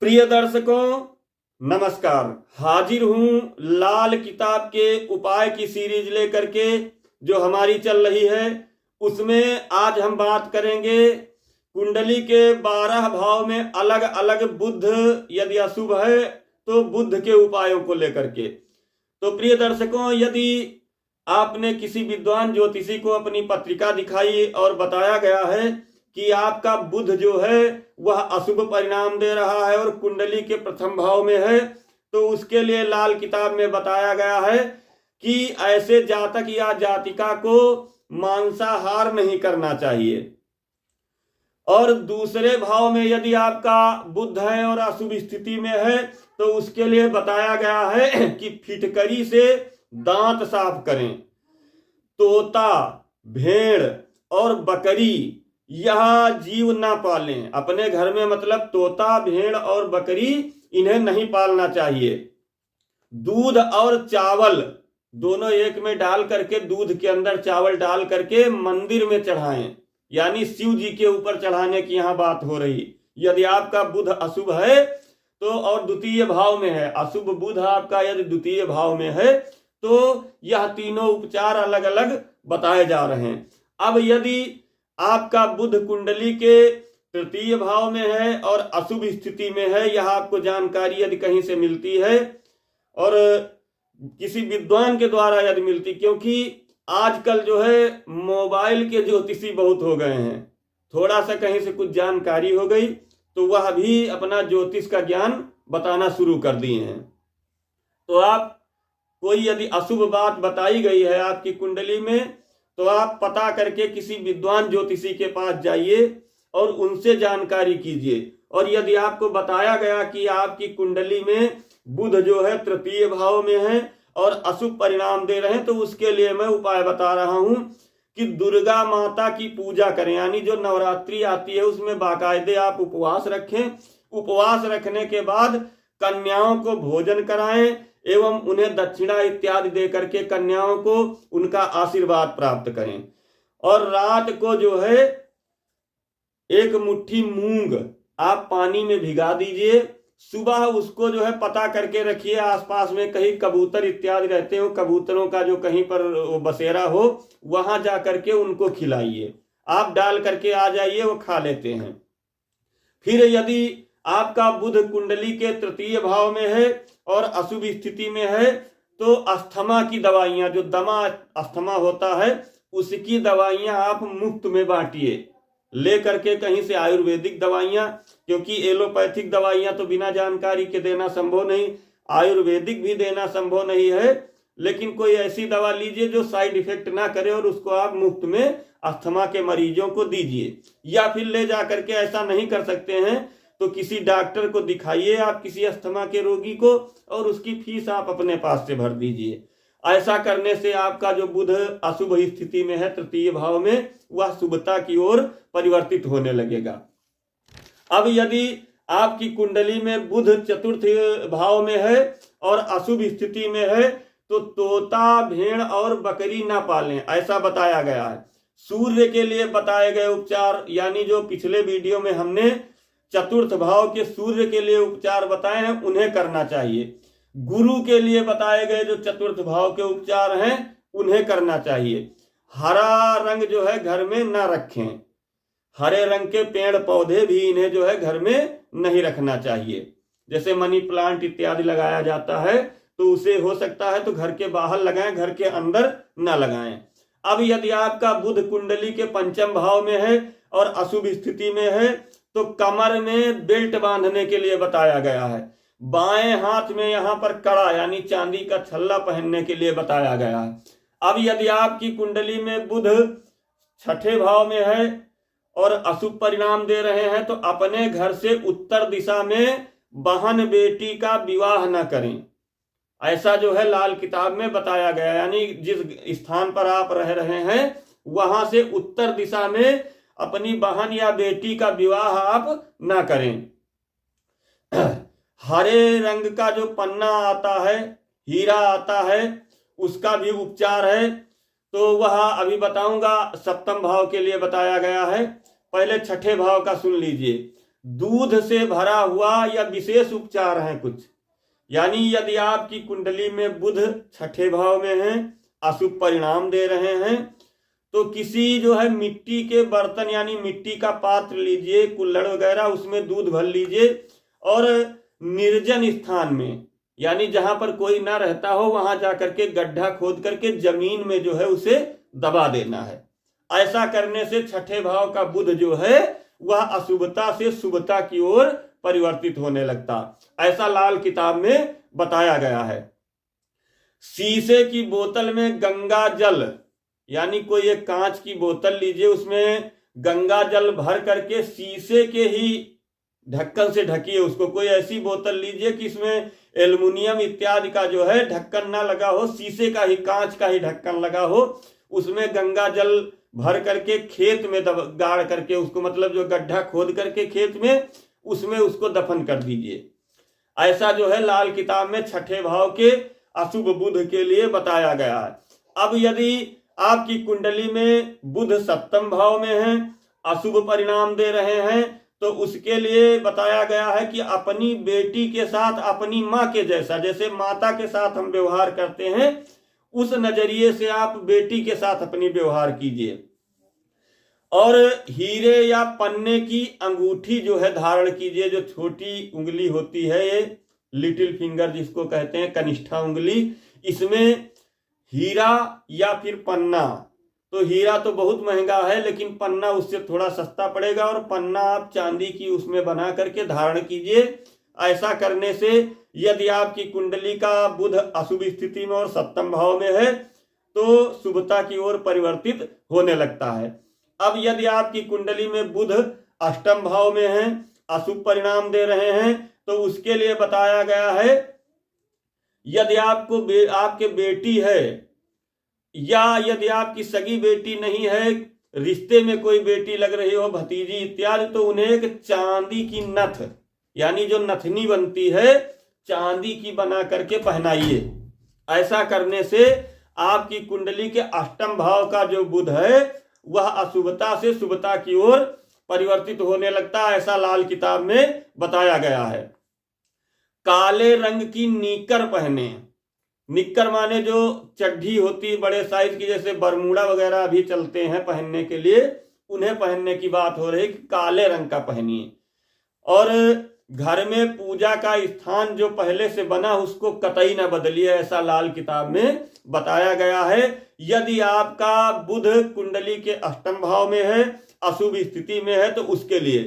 प्रिय दर्शकों नमस्कार। हाजिर हूं लाल किताब के उपाय की सीरीज लेकर के जो हमारी चल रही है। उसमें आज हम बात करेंगे कुंडली के 12 भाव में अलग अलग बुध यदि अशुभ है तो बुध के उपायों को लेकर के। तो प्रिय दर्शकों, यदि आपने किसी विद्वान ज्योतिषी को अपनी पत्रिका दिखाई और बताया गया है कि आपका बुध जो है वह अशुभ परिणाम दे रहा है और कुंडली के प्रथम भाव में है, तो उसके लिए लाल किताब में बताया गया है कि ऐसे जातक या जातिका को मांसाहार नहीं करना चाहिए। और दूसरे भाव में यदि आपका बुध है और अशुभ स्थिति में है तो उसके लिए बताया गया है कि फिटकरी से दांत साफ करें। तोता, भेड़ और बकरी यह जीव ना पालें अपने घर में, मतलब तोता, भेड़ और बकरी इन्हें नहीं पालना चाहिए। दूध और चावल दोनों एक में डाल करके, दूध के अंदर चावल डाल करके मंदिर में चढ़ाएं, यानी शिव जी के ऊपर चढ़ाने की यहाँ बात हो रही। यदि आपका बुध अशुभ है तो और द्वितीय भाव में है, अशुभ बुध आपका यदि द्वितीय भाव में है तो यह तीनों उपचार अलग अलग बताए जा रहे हैं। अब यदि आपका बुध कुंडली के तृतीय भाव में है और अशुभ स्थिति में है, यह आपको जानकारी यदि कहीं से मिलती है और किसी विद्वान के द्वारा यदि मिलती, क्योंकि आजकल जो है मोबाइल के ज्योतिषी बहुत हो गए हैं, थोड़ा सा कहीं से कुछ जानकारी हो गई तो वह भी अपना ज्योतिष का ज्ञान बताना शुरू कर दिए हैं। तो आप कोई यदि अशुभ बात बताई गई है आपकी कुंडली में तो आप पता करके किसी विद्वान ज्योतिषी के पास जाइए और उनसे जानकारी कीजिए। और यदि आपको बताया गया कि आपकी कुंडली में बुध जो है तृतीय भाव में है और अशुभ परिणाम दे रहे हैं, तो उसके लिए मैं उपाय बता रहा हूं कि दुर्गा माता की पूजा करें, यानी जो नवरात्रि आती है उसमें बाकायदे आप उपवास रखें। उपवास रखने के बाद कन्याओं को भोजन कराएं एवं उन्हें दक्षिणा इत्यादि दे करके कन्याओं को उनका आशीर्वाद प्राप्त करें। और रात को जो है एक मुट्ठी मूंग आप पानी में भिगा दीजिए, सुबह उसको जो है पता करके रखिए आसपास में कहीं कबूतर इत्यादि रहते हो, कबूतरों का जो कहीं पर बसेरा हो वहां जा करके उनको खिलाइए, आप डाल करके आ जाइए, वो खा लेते हैं। फिर यदि आपका बुध कुंडली के तृतीय भाव में है और अशुभ स्थिति में है तो अस्थमा की दवाइयां, जो दमा अस्थमा होता है उसकी दवाइयां आप मुफ्त में बांटिए, ले करके कहीं से आयुर्वेदिक दवाइयां, क्योंकि एलोपैथिक दवाइयां तो बिना जानकारी के देना संभव नहीं, आयुर्वेदिक भी देना संभव नहीं है, लेकिन कोई ऐसी दवा लीजिए जो साइड इफेक्ट ना करे और उसको आप मुफ्त में अस्थमा के मरीजों को दीजिए। या फिर ले जा करके ऐसा नहीं कर सकते हैं तो किसी डॉक्टर को दिखाइए आप, किसी अस्थमा के रोगी को, और उसकी फीस आप अपने पास से भर दीजिए। ऐसा करने से आपका जो बुध अशुभ स्थिति में है तृतीय भाव में, वह शुभता की ओर परिवर्तित होने लगेगा। अब यदि आपकी कुंडली में बुध चतुर्थ भाव में है और अशुभ स्थिति में है तो तोता, भेड़ और बकरी ना पालें, ऐसा बताया गया है। सूर्य के लिए बताए गए उपचार, यानी जो पिछले वीडियो में हमने चतुर्थ भाव के सूर्य के लिए उपचार बताए हैं उन्हें करना चाहिए। गुरु के लिए बताए गए जो चतुर्थ भाव के उपचार हैं उन्हें करना चाहिए। हरा रंग जो है घर में ना रखें, हरे रंग के पेड़ पौधे भी इन्हें जो है घर में नहीं रखना चाहिए। जैसे मनी प्लांट इत्यादि लगाया जाता है तो उसे हो सकता है तो घर के बाहर लगाएं, घर के अंदर ना लगाएं। अब यदि आपका बुध कुंडली के पंचम भाव में है और अशुभ स्थिति में है तो कमर में बेल्ट बांधने के लिए बताया गया है। बाएं हाथ में यहाँ पर कड़ा यानी चांदी का छल्ला पहनने के लिए बताया गया है। अब यदि आपकी कुंडली में बुध छठे भाव में है और अशुभ परिणाम दे रहे हैं तो अपने घर से उत्तर दिशा में बहन बेटी का विवाह न करें, ऐसा जो है लाल किताब में बताया गया। यानी जिस स्थान पर आप रह रहे हैं वहां से उत्तर दिशा में अपनी बहन या बेटी का विवाह आप ना करें। हरे रंग का जो पन्ना आता है, हीरा आता है, उसका भी उपचार है, तो वह अभी बताऊंगा। सप्तम भाव के लिए बताया गया है, पहले छठे भाव का सुन लीजिए। दूध से भरा हुआ या विशेष उपचार हैं कुछ। यानी यदि आपकी कुंडली में बुध छठे भाव में है, अशुभ परिणाम दे रहे हैं, तो किसी जो है मिट्टी के बर्तन यानी मिट्टी का पात्र लीजिए, कुल्हड़ वगैरह, उसमें दूध भर लीजिए और निर्जन स्थान में यानी जहां पर कोई ना रहता हो वहां जाकर के गड्ढा खोद करके जमीन में जो है उसे दबा देना है। ऐसा करने से छठे भाव का बुध जो है वह अशुभता से शुभता की ओर परिवर्तित होने लगता, ऐसा लाल किताब में बताया गया है। शीशे की बोतल में गंगा जल यानी कोई एक कांच की बोतल लीजिए, उसमें गंगा जल भर करके शीशे के ही ढक्कन से ढकिए उसको। कोई ऐसी बोतल लीजिए कि इसमें एल्युमिनियम इत्यादि का जो है ढक्कन ना लगा हो, शीशे का ही, कांच का ही ढक्कन लगा हो, उसमें गंगा जल भर करके खेत में गाड़ करके उसको, मतलब जो गड्ढा खोद करके खेत में, उसमें उसको दफन कर दीजिए। ऐसा जो है लाल किताब में छठे भाव के अशुभ बुध के लिए बताया गया है। अब यदि आपकी कुंडली में बुध सप्तम भाव में है, अशुभ परिणाम दे रहे हैं, तो उसके लिए बताया गया है कि अपनी बेटी के साथ अपनी माँ के जैसा, जैसे माता के साथ हम व्यवहार करते हैं, उस नजरिए से आप बेटी के साथ अपनी व्यवहार कीजिए। और हीरे या पन्ने की अंगूठी जो है धारण कीजिए, जो छोटी उंगली होती है, ये लिटिल फिंगर जिसको कहते हैं, कनिष्ठा उंगली, इसमें हीरा या फिर पन्ना, तो हीरा तो बहुत महंगा है लेकिन पन्ना उससे थोड़ा सस्ता पड़ेगा, और पन्ना आप चांदी की उसमें बना करके धारण कीजिए। ऐसा करने से यदि आपकी कुंडली का बुध अशुभ स्थिति में और सप्तम भाव में है तो शुभता की ओर परिवर्तित होने लगता है। अब यदि आपकी कुंडली में बुध अष्टम भाव में है, अशुभ परिणाम दे रहे हैं, तो उसके लिए बताया गया है यदि आपको आपके बेटी है या यदि आपकी सगी बेटी नहीं है, रिश्ते में कोई बेटी लग रही हो, भतीजी इत्यादि, तो उन्हें एक चांदी की नथ यानी जो नथनी बनती है चांदी की बना करके पहनाइए। ऐसा करने से आपकी कुंडली के अष्टम भाव का जो बुध है वह अशुभता से शुभता की ओर परिवर्तित होने लगता है, ऐसा लाल किताब में बताया गया है। काले रंग की निक्कर पहने। निक्कर माने जो चड्ढी होती है बड़े साइज की, जैसे बरमूडा वगैरह भी चलते हैं पहनने के लिए, उन्हें पहनने की बात हो रही है कि काले रंग का पहनिए। और घर में पूजा का स्थान जो पहले से बना उसको कतई न बदलिए, ऐसा लाल किताब में बताया गया है। यदि आपका बुध कुंडली के अष्टम भाव में है, अशुभ स्थिति में है, तो उसके लिए।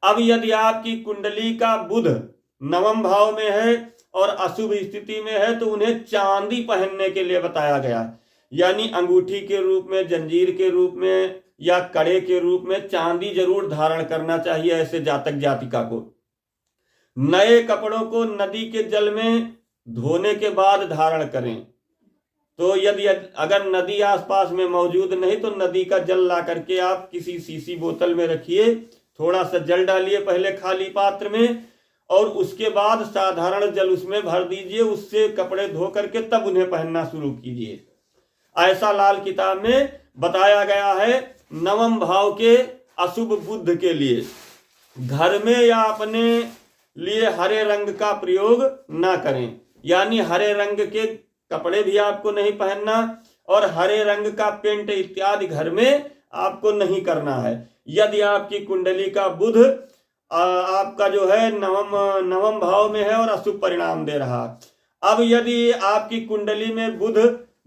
अब यदि आपकी कुंडली का बुध नवम भाव में है और अशुभ स्थिति में है, तो उन्हें चांदी पहनने के लिए बताया गया है। यानी अंगूठी के रूप में, जंजीर के रूप में या कड़े के रूप में चांदी जरूर धारण करना चाहिए ऐसे जातक जातिका को। नए कपड़ों को नदी के जल में धोने के बाद धारण करें। तो यदि अगर नदी आसपास में मौजूद नहीं तो नदी का जल ला करके आप किसी शीशी बोतल में रखिए, थोड़ा सा जल डालिए पहले खाली पात्र में, और उसके बाद साधारण जल उसमें भर दीजिए, उससे कपड़े धो करके तब उन्हें पहनना शुरू कीजिए। ऐसा लाल किताब में बताया गया है नवम भाव के अशुभ बुध के लिए। घर में या अपने लिए हरे रंग का प्रयोग ना करें, यानी हरे रंग के कपड़े भी आपको नहीं पहनना और हरे रंग का पेंट इत्यादि घर में आपको नहीं करना है। यदि आपकी कुंडली का बुध आपका जो है नवम भाव में है और अशुभ परिणाम दे रहा। अब यदि आपकी कुंडली में बुध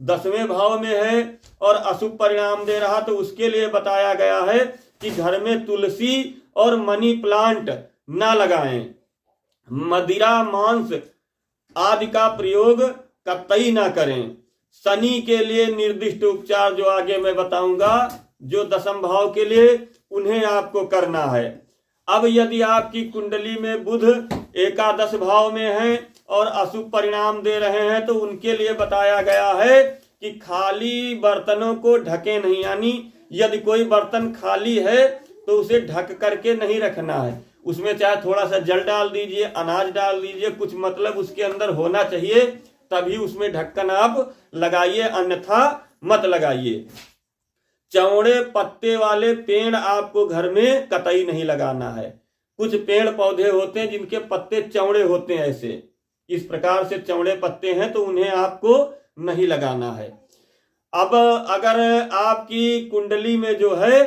10वें भाव में है और अशुभ परिणाम दे रहा, तो उसके लिए बताया गया है कि घर में तुलसी और मनी प्लांट ना लगाएं, मदिरा मांस आदि का प्रयोग कतई ना करें। शनि के लिए निर्दिष्ट उपचार जो आगे मैं बताऊंगा, जो 10वें भाव के लिए, उन्हें आपको करना है। अब यदि आपकी कुंडली में बुध एकादश भाव में है और अशुभ परिणाम दे रहे हैं, तो उनके लिए बताया गया है कि खाली बर्तनों को ढके नहीं, यानी यदि कोई बर्तन खाली है तो उसे ढक करके नहीं रखना है। उसमें चाहे थोड़ा सा जल डाल दीजिए, अनाज डाल दीजिए, कुछ मतलब उसके अंदर होना चाहिए, तभी उसमें ढक्कन आप लगाइए, अन्यथा मत लगाइए। चौड़े पत्ते वाले पेड़ आपको घर में कतई नहीं लगाना है। कुछ पेड़ पौधे होते हैं जिनके पत्ते चौड़े होते हैं, ऐसे इस प्रकार से चौड़े पत्ते हैं, तो उन्हें आपको नहीं लगाना है। अब अगर आपकी कुंडली में जो है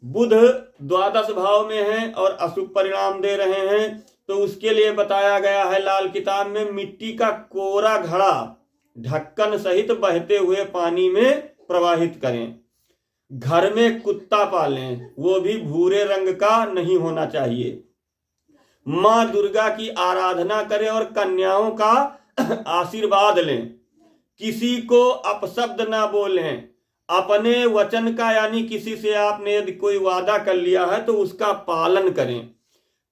बुध द्वादश भाव में है और अशुभ परिणाम दे रहे हैं, तो उसके लिए बताया गया है लाल किताब में, मिट्टी का कोरा घड़ा ढक्कन सहित बहते हुए पानी में प्रवाहित करें। घर में कुत्ता पालें, वो भी भूरे रंग का नहीं होना चाहिए। माँ दुर्गा की आराधना करें और कन्याओं का आशीर्वाद लें। किसी को अपशब्द ना बोलें। अपने वचन का, यानी किसी से आपने यदि कोई वादा कर लिया है तो उसका पालन करें।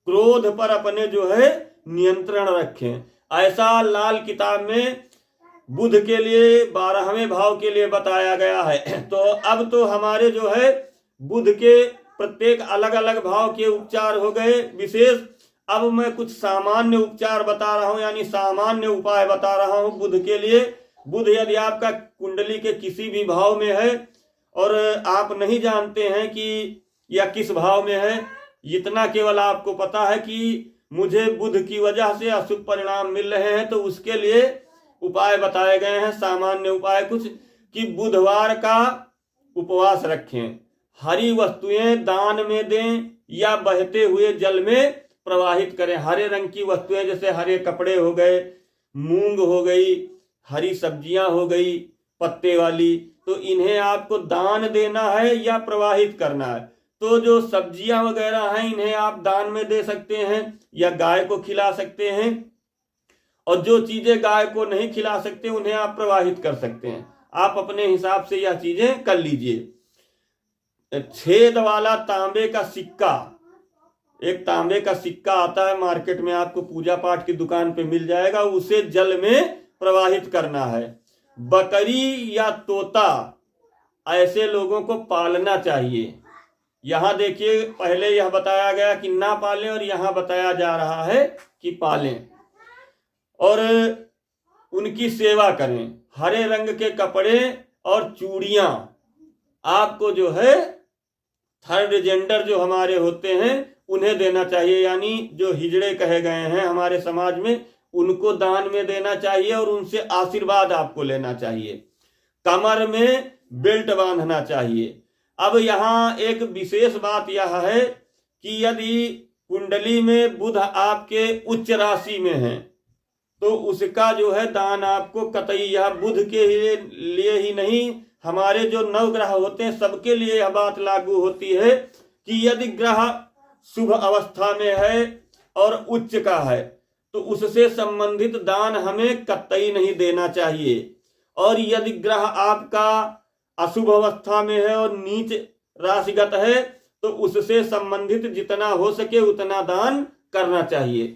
क्रोध पर अपने जो है नियंत्रण रखें। ऐसा लाल किताब में बुध के लिए 12वें भाव के लिए बताया गया है। तो अब तो हमारे जो है बुध के प्रत्येक अलग अलग भाव के उपचार हो गए विशेष। अब मैं कुछ सामान्य उपचार बता रहा हूं, यानी सामान्य उपाय बता रहा हूं बुध के लिए। बुध यदि आपका कुंडली के किसी भी भाव में है और आप नहीं जानते हैं कि या किस भाव में है, इतना केवल आपको पता है कि मुझे बुध की वजह से अशुभ परिणाम मिल रहे हैं, तो उसके लिए उपाय बताए गए हैं। सामान्य उपाय कुछ कि बुधवार का उपवास रखें, हरी वस्तुएं दान में दें या बहते हुए जल में प्रवाहित करें। हरे रंग की वस्तुएं जैसे हरे कपड़े हो गए, मूंग हो गई, हरी सब्जियां हो गई पत्ते वाली, तो इन्हें आपको दान देना है या प्रवाहित करना है। तो जो सब्जियां वगैरह हैं इन्हें आप दान में दे सकते हैं या गाय को खिला सकते हैं, और जो चीजें गाय को नहीं खिला सकते उन्हें आप प्रवाहित कर सकते हैं। आप अपने हिसाब से यह चीजें कर लीजिए। छेद वाला तांबे का सिक्का, एक तांबे का सिक्का आता है मार्केट में, आपको पूजा पाठ की दुकान पे मिल जाएगा, उसे जल में प्रवाहित करना है। बकरी या तोता ऐसे लोगों को पालना चाहिए। यहां देखिए पहले यह बताया गया कि ना पालें और यहां बताया जा रहा है कि पालें और उनकी सेवा करें। हरे रंग के कपड़े और चूड़ियां आपको जो है थर्ड जेंडर जो हमारे होते हैं उन्हें देना चाहिए, यानी जो हिजड़े कहे गए हैं हमारे समाज में, उनको दान में देना चाहिए और उनसे आशीर्वाद आपको लेना चाहिए। कमर में बेल्ट बांधना चाहिए। अब यहाँ एक विशेष बात यह है कि यदि कुंडली में बुध आपके उच्च राशि में है तो उसका जो है दान आपको कतई, यह बुध के लिए ही नहीं, हमारे जो नवग्रह होते हैं सबके लिए यह बात लागू होती है कि यदि ग्रह शुभ अवस्था में है और उच्च का है तो उससे संबंधित दान हमें कतई नहीं देना चाहिए। और यदि ग्रह आपका अशुभ अवस्था में है और नीच राशिगत है तो उससे संबंधित जितना हो सके उतना दान करना चाहिए।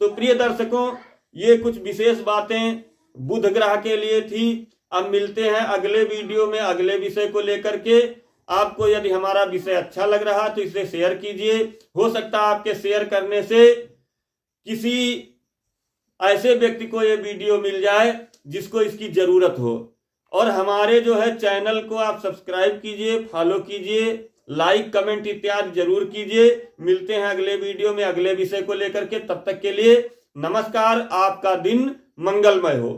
तो प्रिय दर्शकों, ये कुछ विशेष बातें बुध ग्रह के लिए थी। अब मिलते हैं अगले वीडियो में अगले विषय को लेकर के। आपको यदि हमारा विषय अच्छा लग रहा तो इसे शेयर कीजिए। हो सकता है आपके शेयर करने से किसी ऐसे व्यक्ति को ये वीडियो मिल जाए जिसको इसकी जरूरत हो। और हमारे जो है चैनल को आप सब्सक्राइब कीजिए, फॉलो कीजिए, लाइक कमेंट इत्यादि जरूर कीजिए। मिलते हैं अगले वीडियो में अगले विषय को लेकर के। तब तक के लिए नमस्कार। आपका दिन मंगलमय हो।